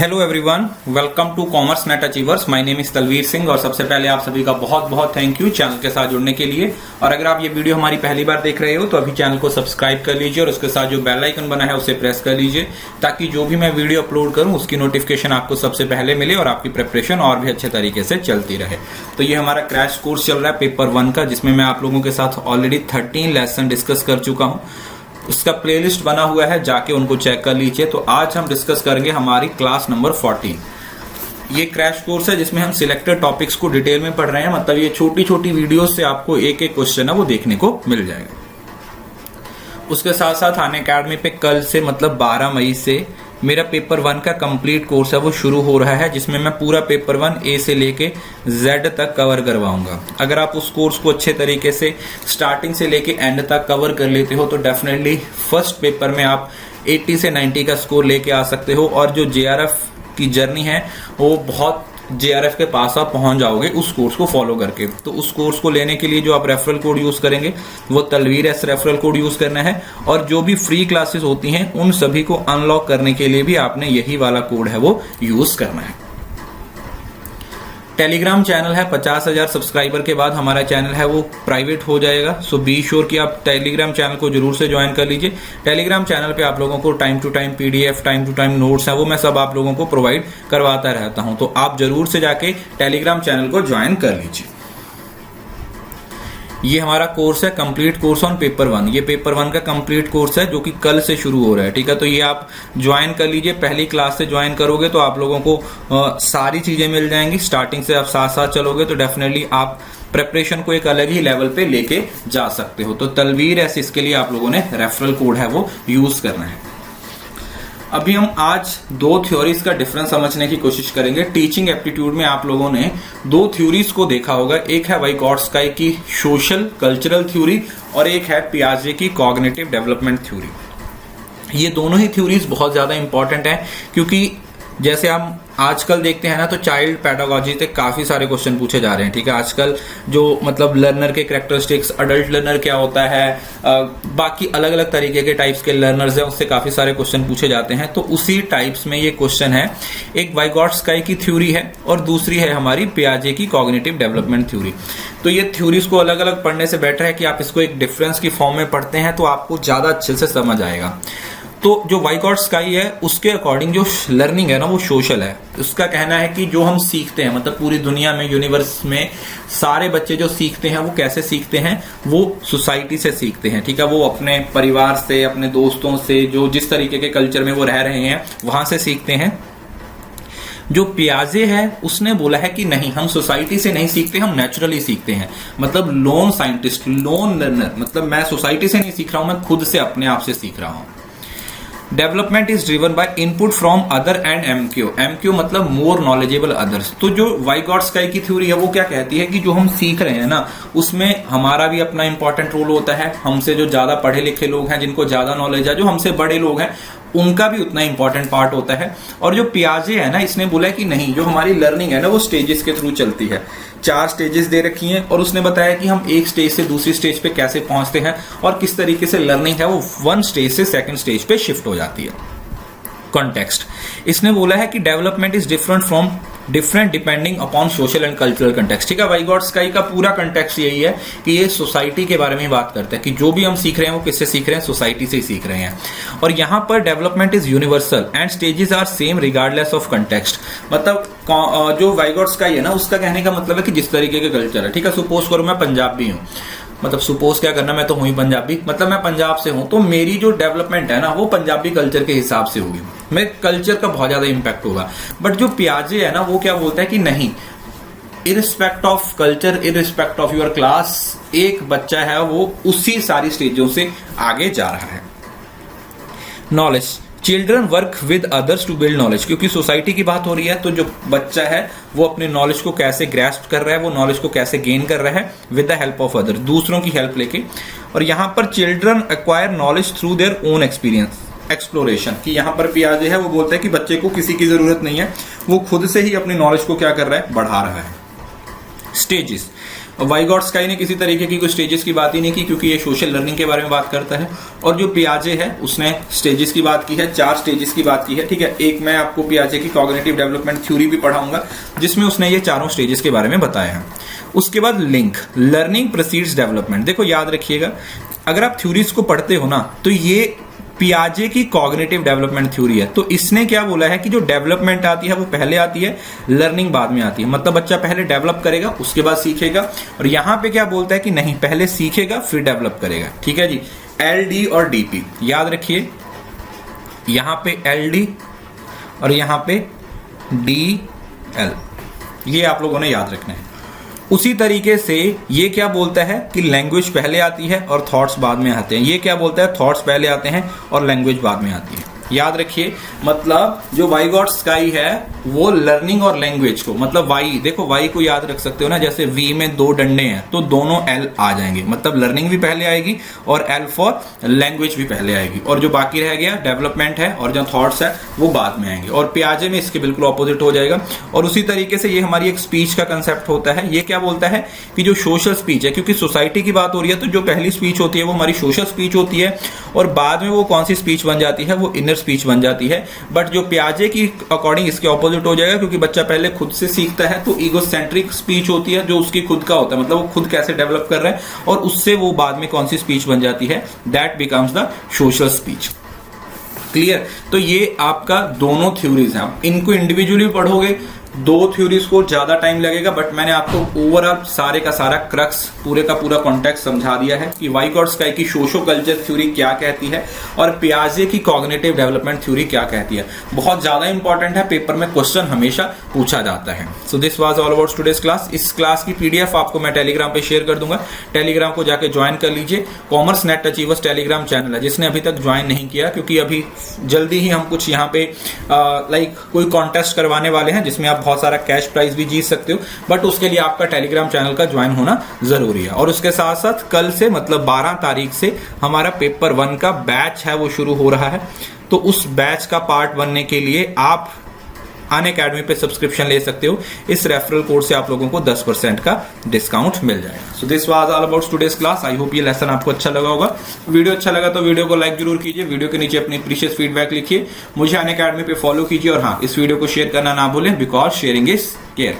Hello everyone, welcome to commerce net achievers. My name is Talveer Singh और सबसे पहले आप सभी का बहुत बहुत थैंक यू चैनल के साथ जुड़ने के लिए। और अगर आप ये वीडियो हमारी पहली बार देख रहे हो तो अभी चैनल को सब्सक्राइब कर लीजिए और उसके साथ जो बेल आइकन बना है उसे प्रेस कर लीजिए ताकि जो भी मैं वीडियो अपलोड करूं उसकी नोटिफिकेशन आपको सबसे पहले मिले और आपकी प्रिपरेशन और भी अच्छे तरीके से चलती रहे। तो ये हमारा क्रैश कोर्स चल रहा है पेपर 1 का, जिसमें मैं आप लोगों के साथ ऑलरेडी 13 लेसन डिस्कस कर चुका हूं। उसका प्लेलिस्ट बना हुआ है, जाके उनको चेक कर लीजिए। तो आज हम डिस्कस करेंगे हमारी क्लास नंबर 14। ये क्रैश कोर्स है जिसमें हम सिलेक्टेड टॉपिक्स को डिटेल में पढ़ रहे हैं। मतलब ये छोटी छोटी वीडियो से आपको एक एक क्वेश्चन है वो देखने को मिल जाएगा। उसके साथ साथ अनअकैडमी पे कल से मतलब 12 मई से मेरा पेपर 1 का कंप्लीट कोर्स है वो शुरू हो रहा है, जिसमें मैं पूरा पेपर 1 ए से लेके जेड तक कवर करवाऊंगा। अगर आप उस कोर्स को अच्छे तरीके से स्टार्टिंग से लेके एंड तक कवर कर लेते हो तो डेफिनेटली फर्स्ट पेपर में आप 80 से 90 का स्कोर लेके आ सकते हो। और जो जेआरएफ की जर्नी है वो बहुत जेआरएफ के पास आप पहुंच जाओगे उस कोर्स को फॉलो करके। तो उस कोर्स को लेने के लिए जो आप रेफरल कोड यूज करेंगे वो Talveer S referral code use करना है। और जो भी फ्री क्लासेस होती हैं उन सभी को अनलॉक करने के लिए भी आपने यही वाला कोड है वो यूज करना है। टेलीग्राम चैनल है, 50,000 सब्सक्राइबर के बाद हमारा चैनल है वो प्राइवेट हो जाएगा। सो बी श्योर कि आप टेलीग्राम चैनल को जरूर से ज्वाइन कर लीजिए। टेलीग्राम चैनल पे आप लोगों को time to time PDF, time to time notes है वो मैं सब आप लोगों को प्रोवाइड करवाता रहता हूं। तो आप जरूर से जाके टेलीग्राम चैनल को ज्वाइन कर लीजिए। ये हमारा कोर्स है कंप्लीट कोर्स ऑन पेपर 1। ये पेपर 1 का कंप्लीट कोर्स है जो कि कल से शुरू हो रहा है, ठीक है। तो ये आप ज्वाइन कर लीजिए। पहली क्लास से ज्वाइन करोगे तो आप लोगों को सारी चीजें मिल जाएंगी। स्टार्टिंग से आप साथ साथ चलोगे तो डेफिनेटली आप प्रिपरेशन को एक अलग ही लेवल पे लेके जा सकते हो। तो तलवीर ऐसे इसके लिए आप लोगों ने रेफरल कोड है वो यूज करना है। अभी हम आज 2 थ्योरीज का डिफरेंस समझने की कोशिश करेंगे। टीचिंग एप्टीट्यूड में आप लोगों ने 2 थ्योरीज को देखा होगा। एक है वाइगॉट्स्की की सोशल कल्चरल थ्योरी और एक है पियाजे की कॉग्निटिव डेवलपमेंट थ्योरी। ये दोनों ही थ्योरीज बहुत ज्यादा इंपॉर्टेंट है क्योंकि जैसे हम आजकल देखते हैं ना तो चाइल्ड पेडागोजी से काफी सारे क्वेश्चन पूछे जा रहे हैं, ठीक है। आजकल जो मतलब लर्नर के कैरेक्टरिस्टिक्स, अडल्ट लर्नर क्या होता है, बाकी अलग अलग तरीके के टाइप्स के लर्नर्स हैं, उससे काफी सारे क्वेश्चन पूछे जाते हैं। तो उसी टाइप्स में ये क्वेश्चन है। एक वाइगॉट्स्की की थ्योरी है और दूसरी है हमारी पियाजे की कॉग्निटिव डेवलपमेंट थ्योरी। तो ये थ्योरीज को अलग अलग पढ़ने से बेटर है कि आप इसको एक डिफरेंस की फॉर्म में पढ़ते हैं तो आपको ज्यादा अच्छे से समझ आएगा। तो जो वाइगॉट्स्की है उसके अकॉर्डिंग जो लर्निंग है ना वो सोशल है। उसका कहना है कि जो हम सीखते हैं मतलब पूरी दुनिया में, यूनिवर्स में सारे बच्चे जो सीखते हैं वो कैसे सीखते हैं, वो सोसाइटी से सीखते हैं, ठीक है। वो अपने परिवार से, अपने दोस्तों से, जो जिस तरीके के कल्चर में वो रह रहे हैं वहां से सीखते हैं। जो पियाजे है उसने बोला है कि नहीं, हम सोसाइटी से नहीं सीखते, हम नेचुरली सीखते हैं। मतलब लोन साइंटिस्ट, लोन लर्नर, मतलब मैं सोसाइटी से नहीं सीख रहा हूं, मैं खुद से अपने आप से सीख रहा हूं। Development is driven by input from other and MQ. MQ मतलब मोर नॉलेजेबल अदर्स। तो जो वाइगॉट्स्की की थ्योरी है वो क्या कहती है कि जो हम सीख रहे हैं ना उसमें हमारा भी अपना इंपॉर्टेंट रोल होता है। हमसे जो ज्यादा पढ़े लिखे लोग हैं, जिनको ज्यादा नॉलेज है, जो हमसे बड़े लोग हैं, उनका भी उतना इंपॉर्टेंट पार्ट होता है। और जो पियाजे है ना इसने बोला है कि नहीं, जो हमारी लर्निंग है ना वो स्टेजेस के थ्रू चलती है। 4 स्टेजेस दे रखी हैं और उसने बताया कि हम एक स्टेज से दूसरी स्टेज पे कैसे पहुंचते हैं और किस तरीके से लर्निंग है वो 1 स्टेज से 2nd स्टेज पे शिफ्ट हो जाती है। कॉन्टेक्स्ट, इसने बोला है कि development is different depending upon social and cultural context, ठीक है। वाइगॉट्स्की का पूरा कंटेक्स्ट यही है कि ये सोसाइटी के बारे में बात करता है कि जो भी हम सीख रहे हैं वो किससे सीख रहे हैं, सोसाइटी से ही सीख रहे हैं। और यहां पर development is universal and stages are same regardless of context. मतलब जो वाइगॉट्स्की है ना उसका कहने का मतलब है कि जिस तरीके के कल्चर है, ठीक है। सपोज करो मैं पंजाबी हूं, मतलब सपोज क्या करना, मैं तो हूं ही पंजाबी, मतलब मैं पंजाब से हूं, तो मेरी जो डेवलपमेंट है ना वो पंजाबी कल्चर के हिसाब से होगी। मेरे कल्चर का बहुत ज्यादा इंपैक्ट होगा। बट जो पियाजे है ना वो क्या बोलता है कि नहीं, इरिस्पेक्ट of culture, इरिस्पेक्ट of your class, एक बच्चा है वो उसी सारी स्टेजों से आगे जा रहा है। Knowledge, children work with others to build knowledge. क्योंकि सोसाइटी की बात हो रही है तो जो बच्चा है वो अपने नॉलेज को कैसे ग्रैस्प कर रहा है, वो नॉलेज को कैसे गेन कर रहा है with the help of other, दूसरों की हेल्प लेके। और यहां पर children acquire knowledge through their own experience exploration, कि यहां पर पियाजे है वो बोलता है कि बच्चे को किसी की जरूरत नहीं है, वो खुद से ही अपनी नॉलेज को क्या कर रहा है, बढ़ा रहा है। स्टेजेस, वाइगॉट स्काई ने किसी तरीके की कोई स्टेजेस की बात ही नहीं की, क्योंकि ये सोशल लर्निंग के बारे में बात करता है। और जो पियाजे है उसने स्टेजेस की बात की है, 4 स्टेजेस की बात की है, ठीक है। एक मैं आपको पियाजे की कॉग्निटिव डेवलपमेंट थ्योरी भी पढ़ाऊंगा जिसमें उसने ये चारों स्टेजेस के बारे में बताया है। उसके बाद लिंक, लर्निंग प्रोसीड्स डेवलपमेंट। देखो याद रखिएगा, अगर आप थ्योरीज को पढ़ते हो ना तो ये पियाजे की कॉग्निटिव डेवलपमेंट थ्योरी है। तो इसने क्या बोला है कि जो डेवलपमेंट आती है वो पहले आती है, लर्निंग बाद में आती है। मतलब बच्चा पहले डेवलप करेगा उसके बाद सीखेगा। और यहां पे क्या बोलता है कि नहीं, पहले सीखेगा फिर डेवलप करेगा, ठीक है जी। LD और DP याद रखिए, यहां पे LD और यहां पे DL, ये आप लोगों ने याद रखना है। उसी तरीके से ये क्या बोलता है कि लैंग्वेज पहले आती है और थॉट्स बाद में आते हैं। ये क्या बोलता है, थॉट्स पहले आते हैं और लैंग्वेज बाद में आती है। याद रखिए, मतलब जो वाइगॉट स्काई है वो लर्निंग और लैंग्वेज को, मतलब वाई, देखो वाई को याद रख सकते हो ना, जैसे वी में 2 डंडे हैं तो दोनों L आ जाएंगे, मतलब लर्निंग भी पहले आएगी और L फॉर लैंग्वेज भी पहले आएगी। और जो बाकी रह गया डेवलपमेंट है और जो थॉट्स है वो बाद में आएंगे। और पियाजे में इसके बिल्कुल ऑपोजिट हो जाएगा। और उसी तरीके से ये हमारी एक स्पीच का कंसेप्ट होता है। ये क्या बोलता है कि जो सोशल स्पीच है, क्योंकि सोसाइटी की बात हो रही है तो जो पहली स्पीच होती है वो हमारी सोशल स्पीच होती है और बाद में वो कौन सी स्पीच बन जाती है, वो इनर स्पीच बन जाती है। बट जो पियाजे की अकॉर्डिंग इसके ऑपोजिट हो जाएगा, क्योंकि बच्चा पहले खुद से सीखता है तो ईगोसेंट्रिक स्पीच होती है, जो उसकी खुद का होता है, मतलब वो खुद कैसे डेवलप कर रहा है, और उससे वो बाद में कौन सी स्पीच बन जाती है, that becomes the social speech. Clear? तो ये आपका दोनों थ्योरीज हैं। आप इनको इंडिविजुअली पढ़ोगे 2 थ्योरीज को ज्यादा टाइम लगेगा, बट मैंने आपको ओवरऑल सारे का सारा क्रक्स, पूरे का पूरा कॉन्टेक्स्ट समझा दिया है कि वाइगॉट स्काई की सोशो कल्चर थ्योरी क्या कहती है और पियाजे की कॉग्निटिव डेवलपमेंट थ्योरी क्या कहती है। बहुत ज्यादा इंपॉर्टेंट है, पेपर में क्वेश्चन हमेशा पूछा जाता है। So this was all about today's class. इस क्लास की PDF आपको मैं टेलीग्राम पे शेयर कर दूंगा, टेलीग्राम को जाके ज्वाइन कर लीजिए। Commerce net achievers Telegram channel है, जिसने अभी तक ज्वाइन नहीं किया, क्योंकि अभी जल्दी ही हम कुछ यहाँ पे कोई कॉन्टेस्ट करवाने वाले हैं जिसमें आप बहुत सारा कैश प्राइज भी जीत सकते हो, बट उसके लिए आपका टेलीग्राम चैनल का ज्वाइन होना जरूरी है। और उसके साथ साथ कल से, मतलब 12 तारीख से हमारा पेपर 1 का बैच है वो शुरू हो रहा है। तो उस बैच का पार्ट बनने के लिए आप अनअकैडमी पे सब्सक्रिप्शन ले सकते हो। इस रेफरल कोड से आप लोगों को 10% का डिस्काउंट मिल जाएगा। So this was all about today's class. I hope ये लेसन आपको अच्छा लगा होगा। वीडियो अच्छा लगा तो वीडियो को लाइक जरूर कीजिए, वीडियो के नीचे अपनी प्रीशियस फीडबैक लिखिए, मुझे अनअकैडमी पे फॉलो कीजिए और हाँ, इस वीडियो को शेयर करना ना भूलें, बिकॉज शेयरिंग इज केयर।